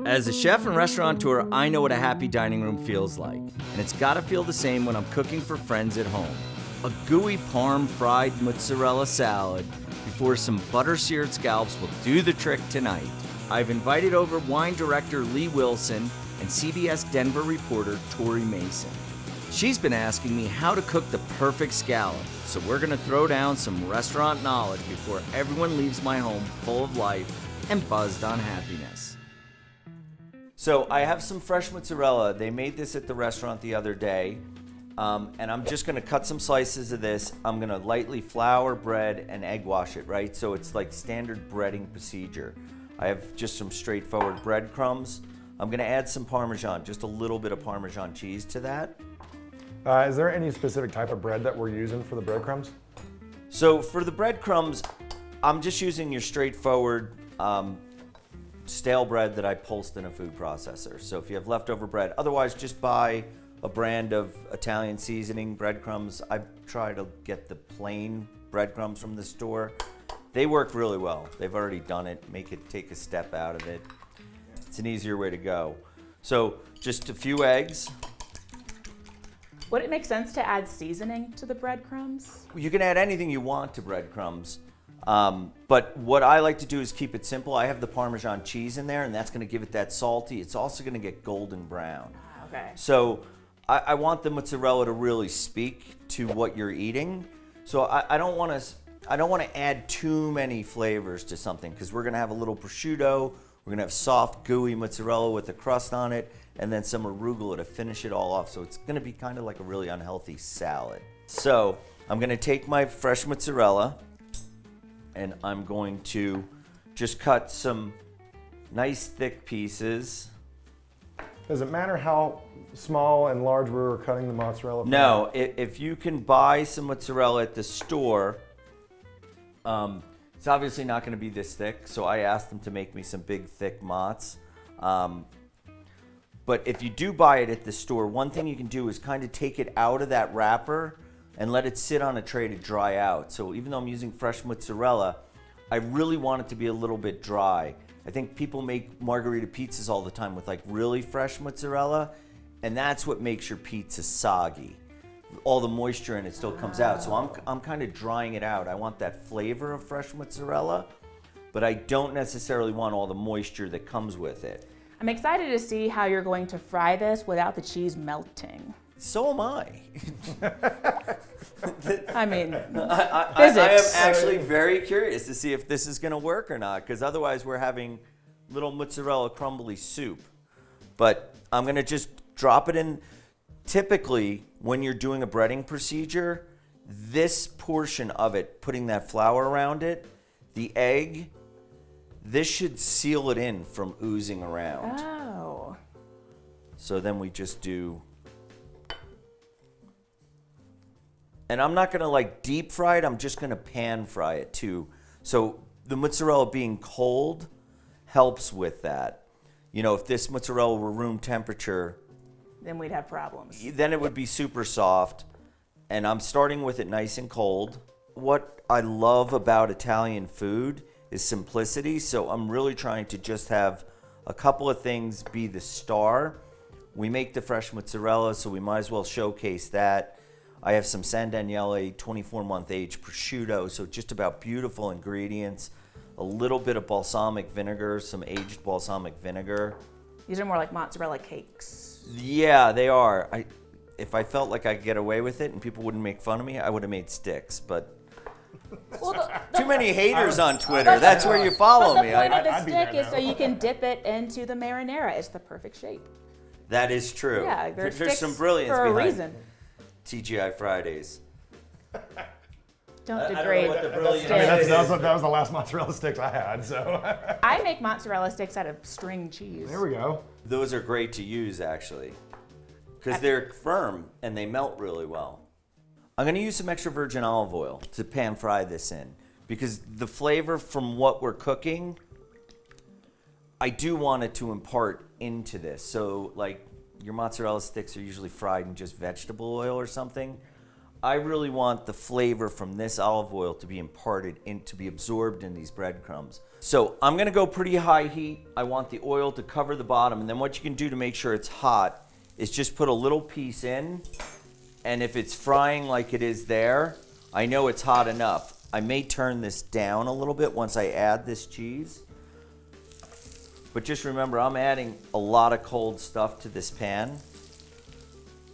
As a chef and restaurateur, I know what a happy dining room feels like, and it's gotta feel the same when I'm cooking for friends at home. A gooey parm fried mozzarella salad before some butter-seared scallops will do the trick tonight. I've invited over wine director Lee Wilson and CBS Denver reporter Tori Mason. She's been asking me how to cook the perfect scallop, so we're gonna throw down some restaurant knowledge before everyone leaves my home full of life and buzzed on happiness. So I have some fresh mozzarella. They made this at the restaurant the other day, and I'm just gonna cut some slices of this. I'm gonna lightly flour, bread, and egg wash it, right? So it's like standard breading procedure. I have just some straightforward breadcrumbs. I'm gonna add some Parmesan, just a little bit of Parmesan cheese to that. Is there any specific type of bread that we're using for the breadcrumbs? So for the breadcrumbs, I'm just using your straightforward stale bread that I pulsed in a food processor. So if you have leftover bread, otherwise just buy a brand of Italian seasoning breadcrumbs. I try to get the plain breadcrumbs from the store. They work really well. They've already done it, make it take a step out of it. It's an easier way to go. So just a few eggs. Would it make sense to add seasoning to the breadcrumbs? You can add anything you want to breadcrumbs, but what I like to do is keep it simple. I have the Parmesan cheese in there, and that's going to give it that salty. It's also going to get golden brown. Okay. So I want the mozzarella to really speak to what you're eating. So I don't want to add too many flavors to something, because we're going to have a little prosciutto. We're going to have soft, gooey mozzarella with a crust on it, and then some arugula to finish it all off. So it's going to be kind of like a really unhealthy salad. So I'm going to take my fresh mozzarella, and I'm going to just cut some nice thick pieces. Does it matter how small and large we're cutting the mozzarella? No, if you can buy some mozzarella at the store, it's obviously not going to be this thick, so I asked them to make me some big, thick mozz. But if you do buy it at the store, one thing you can do is kind of take it out of that wrapper and let it sit on a tray to dry out. So even though I'm using fresh mozzarella, I really want it to be a little bit dry. I think people make margarita pizzas all the time with like really fresh mozzarella, and that's what makes your pizza soggy. All the moisture in it still comes out. So I'm kind of drying it out. I want that flavor of fresh mozzarella, but I don't necessarily want all the moisture that comes with it. I'm excited to see how you're going to fry this without the cheese melting. So am I. I mean, I physics. am actually very curious to see if this is going to work or not, because otherwise we're having little mozzarella crumbly soup. But I'm going to just drop it in. Typically, when you're doing a breading procedure, this portion of it, putting that flour around it, the egg, this should seal it in from oozing around. Oh. So then we just do, and I'm not gonna like deep fry it, I'm just gonna pan fry it too. So the mozzarella being cold helps with that. You know, if this mozzarella were room temperature, Then we'd have problems. then it would be super soft. And I'm starting with it nice and cold. What I love about Italian food is simplicity, so I'm really trying to just have a couple of things be the star. We make the fresh mozzarella, so we might as well showcase that. I have some San Daniele 24-month aged prosciutto, so just about beautiful ingredients. A little bit of balsamic vinegar, some aged balsamic vinegar. These are more like mozzarella cakes. Yeah, they are. If I felt like I could get away with it and people wouldn't make fun of me, I would have made sticks, but Well, too many haters on Twitter. That's where you follow but me. the point of the I'd be stick there is now. so you can dip it into the marinara. It's the perfect shape. That is true. Yeah, There's sticks some brilliance for a behind reason. TGI Fridays. Don't I don't know degrade what the the brilliance sticks. I mean, is. that was the last mozzarella sticks I had, so. I make mozzarella sticks out of string cheese. There we go. Those are great to use, actually, because they're firm and they melt really well. I'm going to use some extra virgin olive oil to pan fry this in, because the flavor from what we're cooking, I do want it to impart into this. So, like, your mozzarella sticks are usually fried in just vegetable oil or something. I really want the flavor from this olive oil to be imparted to be absorbed in these breadcrumbs. So I'm gonna go pretty high heat. I want the oil to cover the bottom, and then what you can do to make sure it's hot is just put a little piece in, and if it's frying like it is there, I know it's hot enough. I may turn this down a little bit once I add this cheese. But just remember, I'm adding a lot of cold stuff to this pan.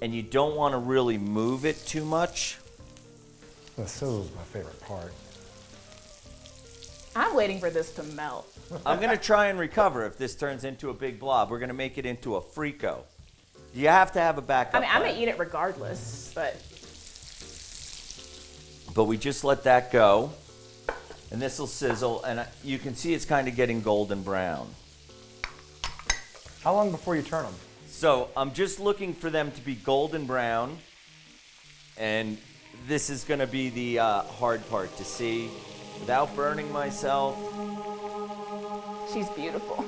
And you don't want to really move it too much. The sizzle's my favorite part. I'm waiting for this to melt. I'm going to try and recover if this turns into a big blob. We're going to make it into a frico. You have to have a backup I mean, I'm plan. gonna eat it regardless, but we just let that go. And this will sizzle. And you can see it's kind of getting golden brown. How long before you turn them? So I'm just looking for them to be golden brown, and this is going to be the hard part to see without burning myself. she's beautiful.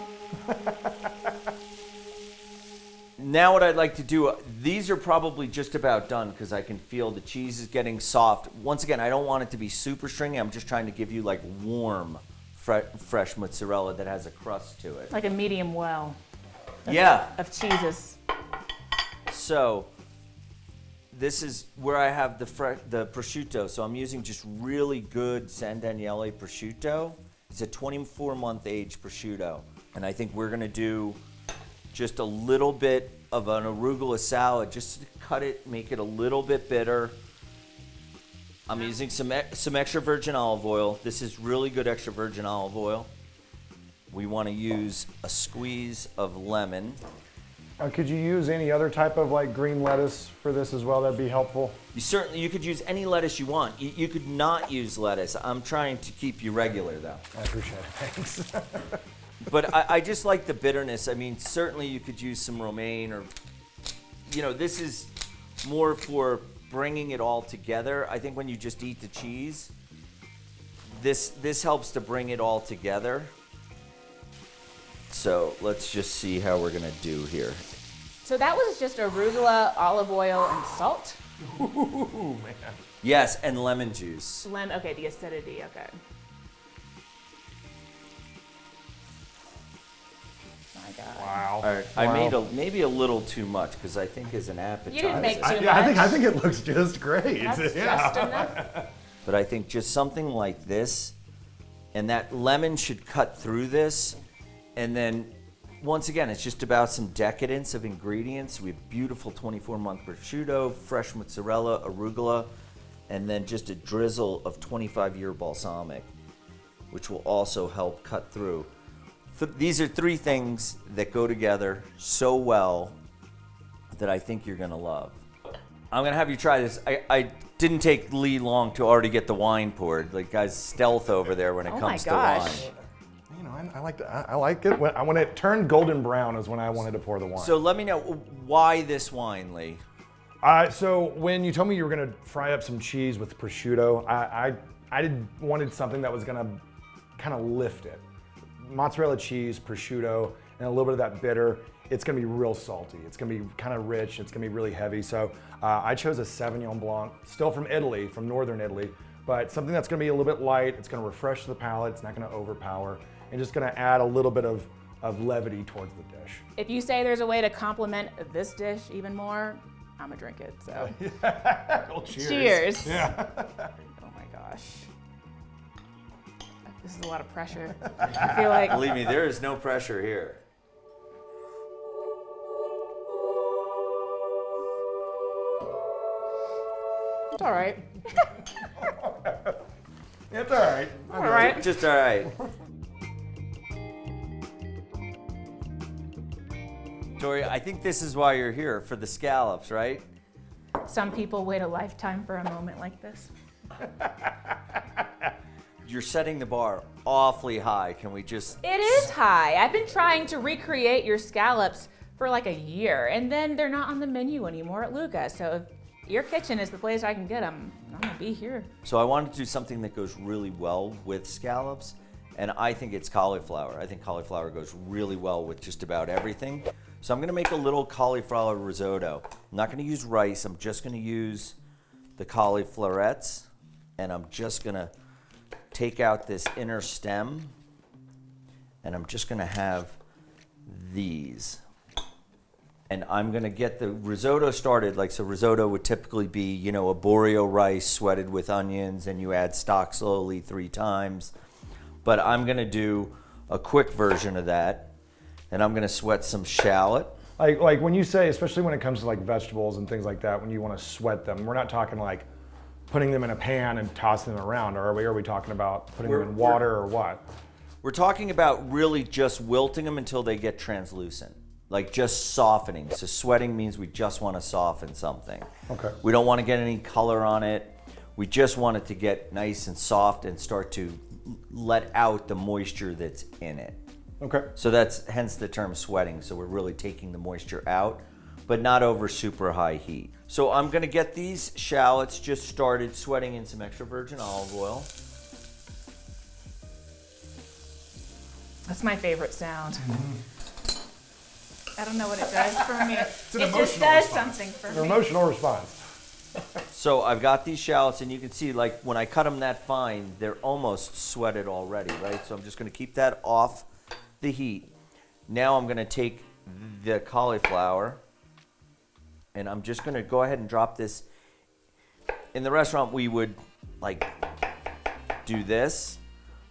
Now what I'd like to do, these are probably just about done because I can feel the cheese is getting soft. Once again, I don't want it to be super stringy. I'm just trying to give you like warm, fresh mozzarella that has a crust to it. Like a medium well. Of cheeses. So this is where I have the prosciutto. So I'm using just really good San Daniele prosciutto. It's a 24-month aged prosciutto. And I think we're gonna do just a little bit of an arugula salad just to cut it, make it a little bit bitter. I'm using some extra virgin olive oil. This is really good extra virgin olive oil. We want to use a squeeze of lemon. Could you use any other type of like green lettuce for this as well? That'd be helpful. You could use any lettuce you want. You could not use lettuce. I'm trying to keep you regular though. I appreciate it, thanks. But I just like the bitterness. I mean, certainly you could use some romaine or, this is more for bringing it all together. I think when you just eat the cheese, this helps to bring it all together. So let's just see how we're gonna do here. So that was just arugula, olive oil, and salt? Ooh, man. Yes, and lemon juice. Okay, the acidity, okay. My God. Wow. All right, I made maybe a little too much because I think as an appetizer. You didn't make too much. I think it looks just great. That's just enough. But I think just something like this, and that lemon should cut through this. And then, once again, it's just about some decadence of ingredients. We have beautiful 24-month prosciutto, fresh mozzarella, arugula, and then just a drizzle of 25-year balsamic, which will also help cut through. These are three things that go together so well that I think you're gonna love. I'm gonna have you try this. I didn't take Lee long to already get the wine poured. Like, guys, stealth over there when it comes to wine. I like it. When it turned golden brown is when I wanted to pour the wine. So let me know, why this wine, Lee? So when you told me you were gonna fry up some cheese with prosciutto, I wanted something that was gonna kind of lift it. Mozzarella cheese, prosciutto, and a little bit of that bitter. It's gonna be real salty. It's gonna be kind of rich. It's gonna be really heavy. So I chose a Sauvignon Blanc, still from Italy, from northern Italy, but something that's gonna be a little bit light. It's gonna refresh the palate. It's not gonna overpower, and just gonna add a little bit of levity towards the dish. If you say there's a way to complement this dish even more, I'm gonna drink it, so. Well, cheers. Cheers. Yeah. Oh my gosh. This is a lot of pressure. I feel like. Believe me, there is no pressure here. It's all right. It's all right. All right. Just all right. Tori, I think this is why you're here, for the scallops, right? Some people wait a lifetime for a moment like this. You're setting the bar awfully high. Can we just... It is high. I've been trying to recreate your scallops for like a year, and then they're not on the menu anymore at Luca. So if your kitchen is the place I can get them, I'm gonna be here. So I wanted to do something that goes really well with scallops, and I think it's cauliflower. I think cauliflower goes really well with just about everything. So I'm gonna make a little cauliflower risotto. I'm not gonna use rice. I'm just gonna use the cauliflowerettes, and I'm just gonna take out this inner stem, and I'm just gonna have these. And I'm gonna get the risotto started. Like, so risotto would typically be, you know, a borio rice sweated with onions, and you add stock slowly 3 times. But I'm gonna do a quick version of that, and I'm gonna sweat some shallot. Like when you say, especially when it comes to like vegetables and things like that, when you want to sweat them, we're not talking like putting them in a pan and tossing them around, or are we? Are we talking about putting them in water or what? We're talking about really just wilting them until they get translucent. Like just softening. So sweating means we just want to soften something. Okay. We don't want to get any color on it. We just want it to get nice and soft and start to let out the moisture that's in it. Okay. So that's hence the term sweating. So we're really taking the moisture out, but not over super high heat. So I'm gonna get these shallots just started sweating in some extra virgin olive oil. That's my favorite sound. I don't know what it does for me. It just does something for An me. emotional response. So I've got these shallots, and you can see, like, when I cut them that fine, they're almost sweated already, right? So I'm just gonna keep that off the heat. Now I'm gonna take the cauliflower, and I'm just gonna go ahead and drop this. In the restaurant, we would like do this,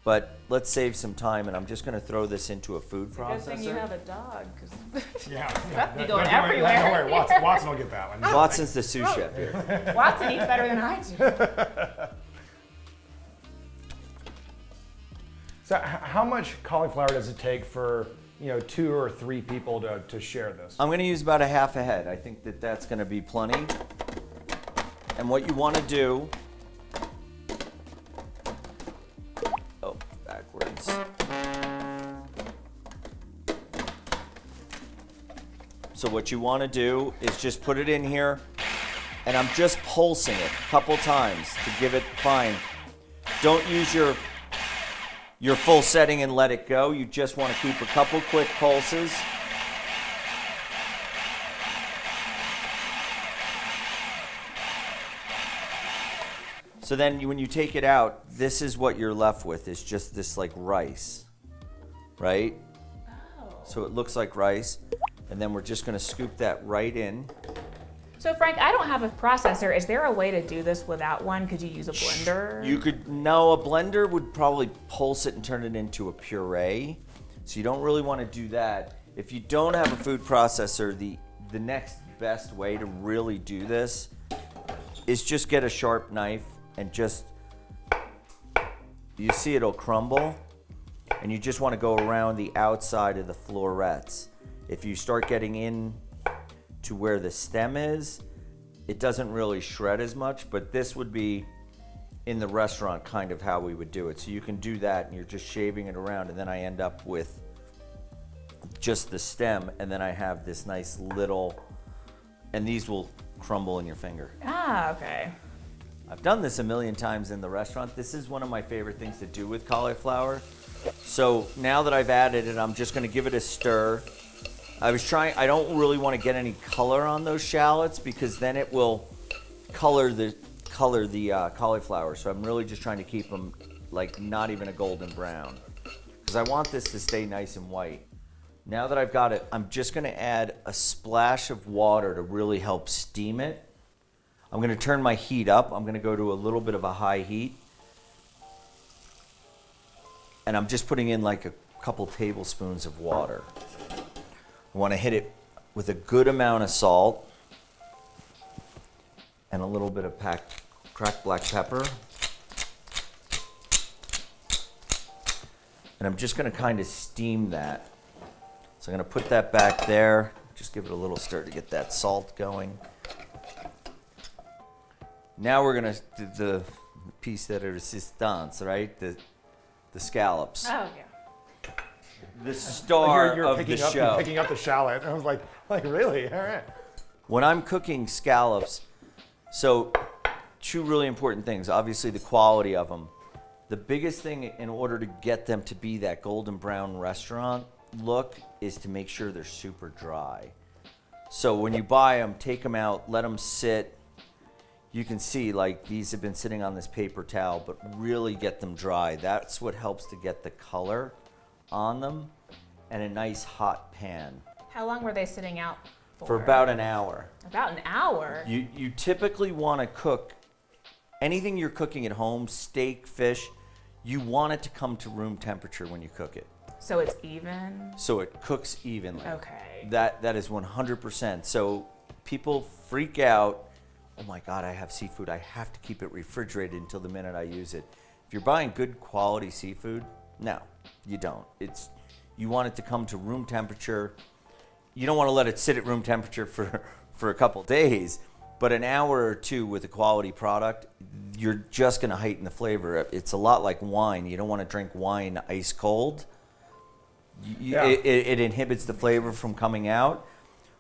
but let's save some time, and I'm just gonna throw this into a food Good thing you processor. have a dog, because Yeah. Stuff be No, going don't everywhere. Don't worry, Watson will get that one. Watson's the sous chef here. Watson eats better than I do. So how much cauliflower does it take for 2 or 3 people to share this? I'm gonna use about a half a head. I think that that's gonna be plenty. And what you wanna do, oh, backwards. So what you wanna do is just put it in here, and I'm just pulsing it a couple times to give it fine. Don't use your full setting and let it go. You just want to keep a couple quick pulses. So then when you take it out, this is what you're left with, is just this like rice, right? Oh. So it looks like rice, and then we're just going to scoop that right in. So Frank, I don't have a processor. Is there a way to do this without one? Could you use a blender? You could, no, a blender would probably pulse it and turn it into a puree. So you don't really want to do that. If you don't have a food processor, the next best way to really do this is just get a sharp knife and just, you see it'll crumble, and you just want to go around the outside of the florets. If you start getting in to where the stem is, it doesn't really shred as much, but this would be in the restaurant kind of how we would do it. So you can do that, and you're just shaving it around, and then I end up with just the stem, and then I have this nice little, and these will crumble in your finger. Ah, okay. I've done this a million times in the restaurant. This is one of my favorite things to do with cauliflower. So now that I've added it, I'm just gonna give it a stir. I don't really want to get any color on those shallots, because then it will color the cauliflower. So I'm really just trying to keep them like not even a golden brown, because I want this to stay nice and white. Now that I've got it, I'm just going to add a splash of water to really help steam it. I'm going to turn my heat up. I'm going to go to a little bit of a high heat. And I'm just putting in like a couple tablespoons of water. I want to hit it with a good amount of salt and a little bit of cracked black pepper. And I'm just going to kind of steam that. So I'm going to put that back there. Just give it a little stir to get that salt going. Now we're going to do the piece de resistance, right? The scallops. Oh, yeah. The star You're of the picking up, show. You're picking up the shallot. I was like really? All right. When I'm cooking scallops, so 2 really important things. Obviously, the quality of them. The biggest thing in order to get them to be that golden brown restaurant look is to make sure they're super dry. So when you buy them, take them out, let them sit. you can see like these have been sitting on this paper towel, but really get them dry. That's what helps to get the color on them, and a nice hot pan. How long were they sitting out for? For about an hour. About an hour? You typically want to cook anything you're cooking at home, steak, fish, you want it to come to room temperature when you cook it. So it's even? So it cooks evenly. Okay. That is 100%. So people freak out, oh my God, I have seafood. I have to keep it refrigerated until the minute I use it. If you're buying good quality seafood, no, you don't. You want it to come to room temperature. You don't want to let it sit at room temperature for a couple days, but an hour or two with a quality product, you're just going to heighten the flavor. It's a lot like wine. You don't want to drink wine ice cold. It inhibits the flavor from coming out.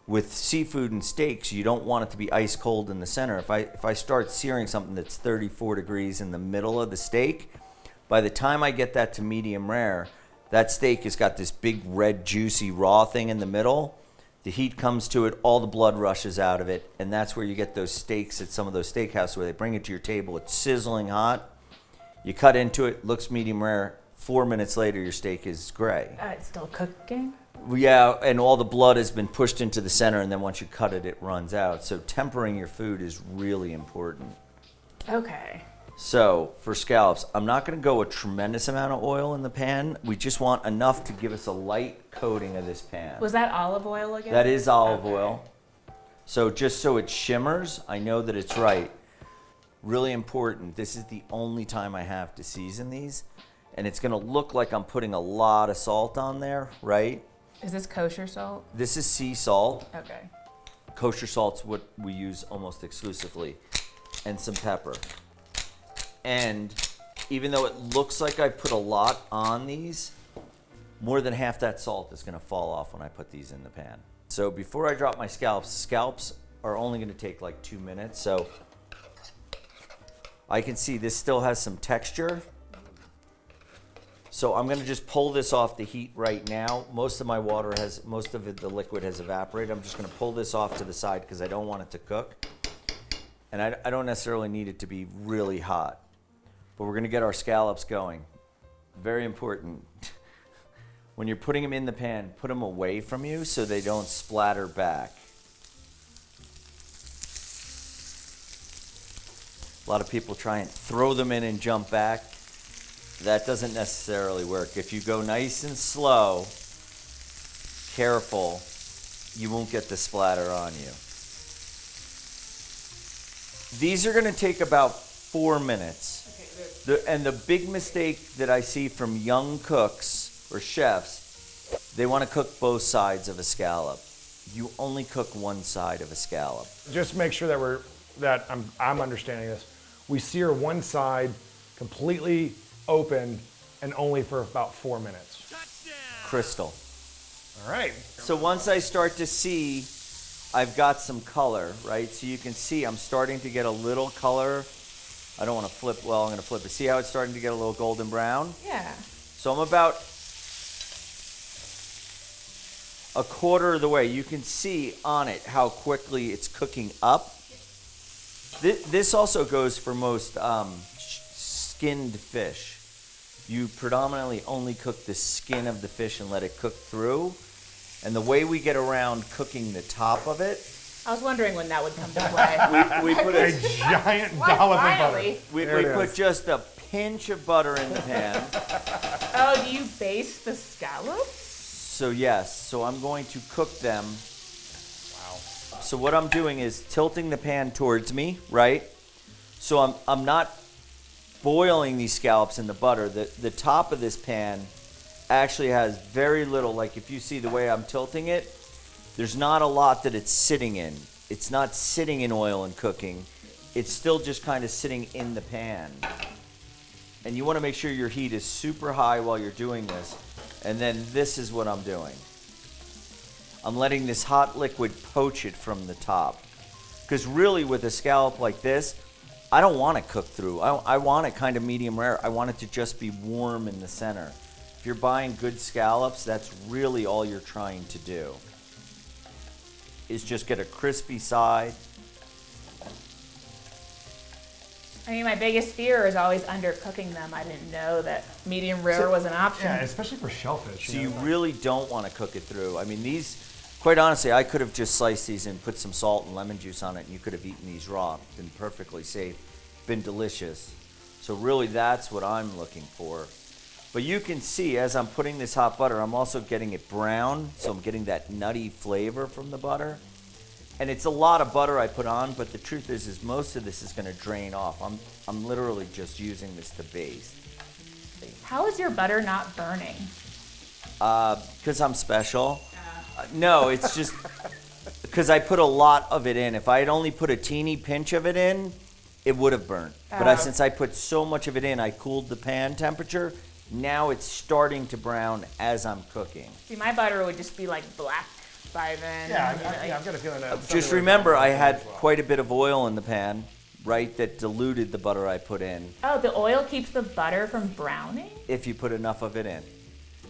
With seafood and steaks, you don't want it to be ice cold in the center. If I start searing something that's 34 degrees in the middle of the steak, by the time I get that to medium rare, that steak has got this big red juicy raw thing in the middle. The heat comes to it, all the blood rushes out of it, and that's where you get those steaks at some of those steakhouses where they bring it to your table. It's sizzling hot. You cut into it, looks medium rare. 4 minutes later, your steak is gray. It's still cooking? Yeah, and all the blood has been pushed into the center, and then once you cut it, it runs out. So tempering your food is really important. Okay. So for scallops, I'm not going to go a tremendous amount of oil in the pan. We just want enough to give us a light coating of this pan. Was that olive oil again? That is olive oil. So just so it shimmers, I know that it's right. Really important, this is the only time I have to season these. And it's going to look like I'm putting a lot of salt on there, right? Is this kosher salt? This is sea salt. Okay. Kosher salt's what we use almost exclusively. And some pepper. And even though it looks like I put a lot on these, more than half that salt is going to fall off when I put these in the pan. So before I drop my scallops, the scallops are only going to take like 2 minutes. So I can see this still has some texture. So I'm going to just pull this off the heat right now. Most of my water most of it, the liquid has evaporated. I'm just going to pull this off to the side because I don't want it to cook. And I don't necessarily need it to be really hot. But we're going to get our scallops going. Very important. When you're putting them in the pan, put them away from you so they don't splatter back. A lot of people try and throw them in and jump back. That doesn't necessarily work. If you go nice and slow, careful, you won't get the splatter on you. These are going to take about 4 minutes. And the big mistake that I see from young cooks or chefs, they want to cook both sides of a scallop. You only cook one side of a scallop. Just make sure that I'm understanding this. We sear one side completely open and only for about 4 minutes. Touchdown! Crystal. All right. So once I start to see I've got some color, right? So you can see I'm starting to get a little color. I don't want to flip, well, I'm going to flip it. See how it's starting to get a little golden brown? Yeah. So I'm about a quarter of the way. You can see on it how quickly it's cooking up. This also goes for most skinned fish. You predominantly only cook the skin of the fish and let it cook through. And the way we get around cooking the top of it, I was wondering when that would come to play. we put A giant dollop of butter. Finally. we There it put is. just a pinch of butter in the pan. Oh, do you baste the scallops? So yes, so I'm going to cook them. Wow. So what I'm doing is tilting the pan towards me, right? So I'm not boiling these scallops in the butter. The top of this pan actually has very little, like if you see the way I'm tilting it, there's not a lot that it's sitting in. It's not sitting in oil and cooking. It's still just kind of sitting in the pan. And you want to make sure your heat is super high while you're doing this. And then this is what I'm doing. I'm letting this hot liquid poach it from the top. Because really with a scallop like this, I don't want it cooked through. I want it kind of medium rare. I want it to just be warm in the center. If you're buying good scallops, that's really all you're trying to do. Is just get a crispy side. I mean, my biggest fear is always undercooking them. I didn't know that medium rare was an option. Yeah, especially for shellfish. So you really don't want to cook it through. I mean, these, quite honestly, I could have just sliced these and put some salt and lemon juice on it, and you could have eaten these raw. Been perfectly safe, been delicious. So really, that's what I'm looking for. But you can see, as I'm putting this hot butter, I'm also getting it brown, so I'm getting that nutty flavor from the butter. And it's a lot of butter I put on, but the truth is most of this is going to drain off. I'm literally just using this to baste. How is your butter not burning? Because I'm special. No, it's just because I put a lot of it in. If I had only put a teeny pinch of it in, it would have burnt. But since I put so much of it in, I cooled the pan temperature. Now it's starting to brown as I'm cooking. See, my butter would just be like black by then. Yeah, I've got a feeling that. Just remember, I had quite a bit of oil in the pan, right, that diluted the butter I put in. Oh, the oil keeps the butter from browning? If you put enough of it in.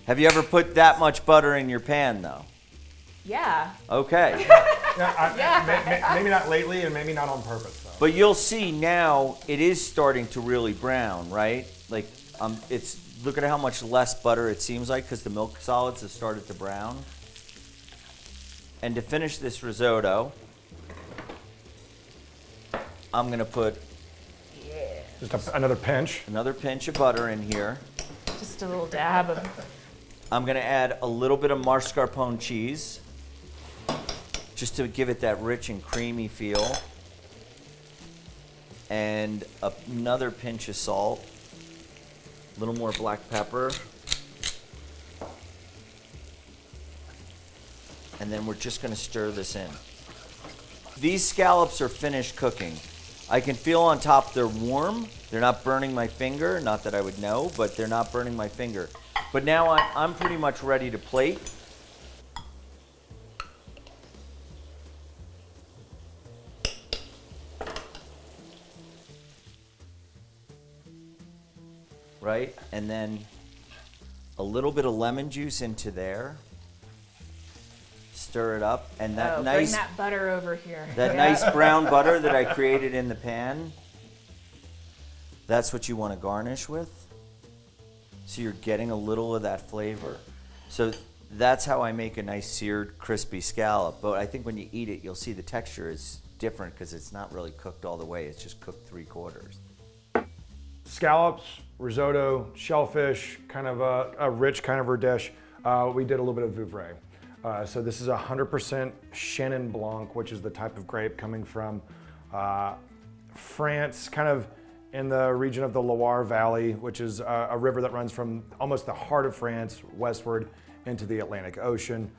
Have you ever put that much butter in your pan, though? Yeah. Okay. Maybe not lately, and maybe not on purpose, though. But you'll see now it is starting to really brown, right? Like, it's look at how much less butter it seems like because the milk solids have started to brown. And to finish this risotto, I'm gonna put Just another pinch. another pinch of butter in here. Just a little dab of. I'm gonna add a little bit of mascarpone cheese, just to give it that rich and creamy feel. And another pinch of salt, a little more black pepper. And then we're just gonna stir this in. These scallops are finished cooking. I can feel on top they're warm. They're not burning my finger, not that I would know, but they're not burning my finger. But now I'm pretty much ready to plate. Right, and then a little bit of lemon juice into there. Stir it up, and that bring that butter over here. That nice brown butter that I created in the pan, that's what you want to garnish with. So you're getting a little of that flavor. So that's how I make a nice seared, crispy scallop. But I think when you eat it, you'll see the texture is different because it's not really cooked all the way. It's just cooked 3/4. Scallops, risotto, shellfish, kind of a rich kind of dish. We did a little bit of Vouvray. So this is 100% Chenin Blanc, which is the type of grape coming from France, kind of in the region of the Loire Valley, which is a river that runs from almost the heart of France westward into the Atlantic Ocean.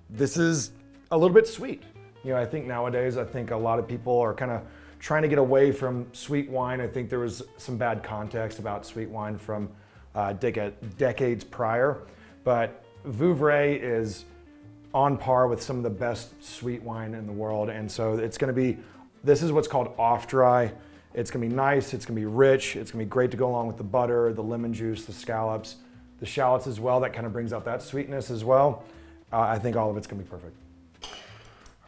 This is a little bit sweet. You know, I think nowadays, I think a lot of people are kind of trying to get away from sweet wine. I think there was some bad context about sweet wine from decades prior, but Vouvray is on par with some of the best sweet wine in the world. And so it's gonna be, this is what's called off dry. It's gonna be nice, it's gonna be rich, it's gonna be great to go along with the butter, the lemon juice, the scallops, the shallots as well. That kind of brings out that sweetness as well. I think all of it's gonna be perfect.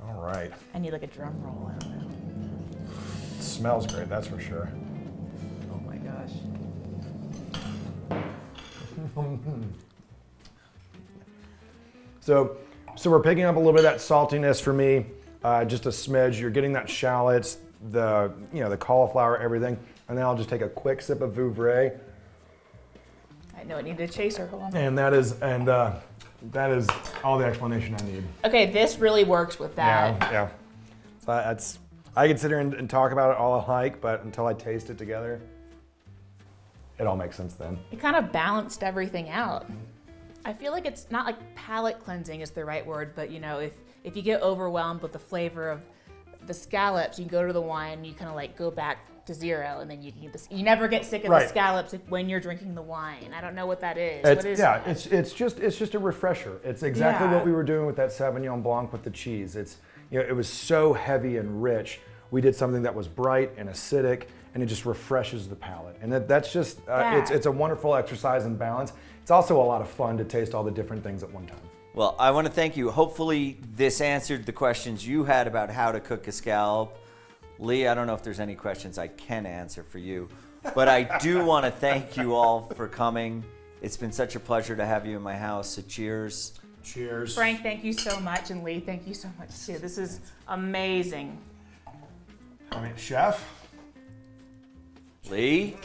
All right. I need like a drum roll. I don't know. It smells great, that's for sure. Oh my gosh. So we're picking up a little bit of that saltiness for me, just a smidge. You're getting that shallots, the cauliflower, everything, and then I'll just take a quick sip of Vouvray. I know I need a chaser. Hold on. And that is all the explanation I need. Okay, this really works with that. Yeah. So I can sit here and talk about it all I like, but until I taste it together, it all makes sense then. It kind of balanced everything out. I feel like it's not like palate cleansing is the right word, but you know, if you get overwhelmed with the flavor of the scallops, you go to the wine, you kind of like go back to zero, and then you can eat this. You never get sick of the scallops when you're drinking the wine. I don't know what that is. What is that? It's just a refresher. It's exactly what we were doing with that Sauvignon Blanc with the cheese. It's, you know, it was so heavy and rich. We did something that was bright and acidic, and it just refreshes the palate. And that's just it's a wonderful exercise in balance. It's also a lot of fun to taste all the different things at one time. Well, I want to thank you. Hopefully this answered the questions you had about how to cook a scallop. Lee, I don't know if there's any questions I can answer for you, but I do want to thank you all for coming. It's been such a pleasure to have you in my house, so cheers. Cheers. Frank, thank you so much, and Lee, thank you so much too. This is amazing. I mean, chef? Lee?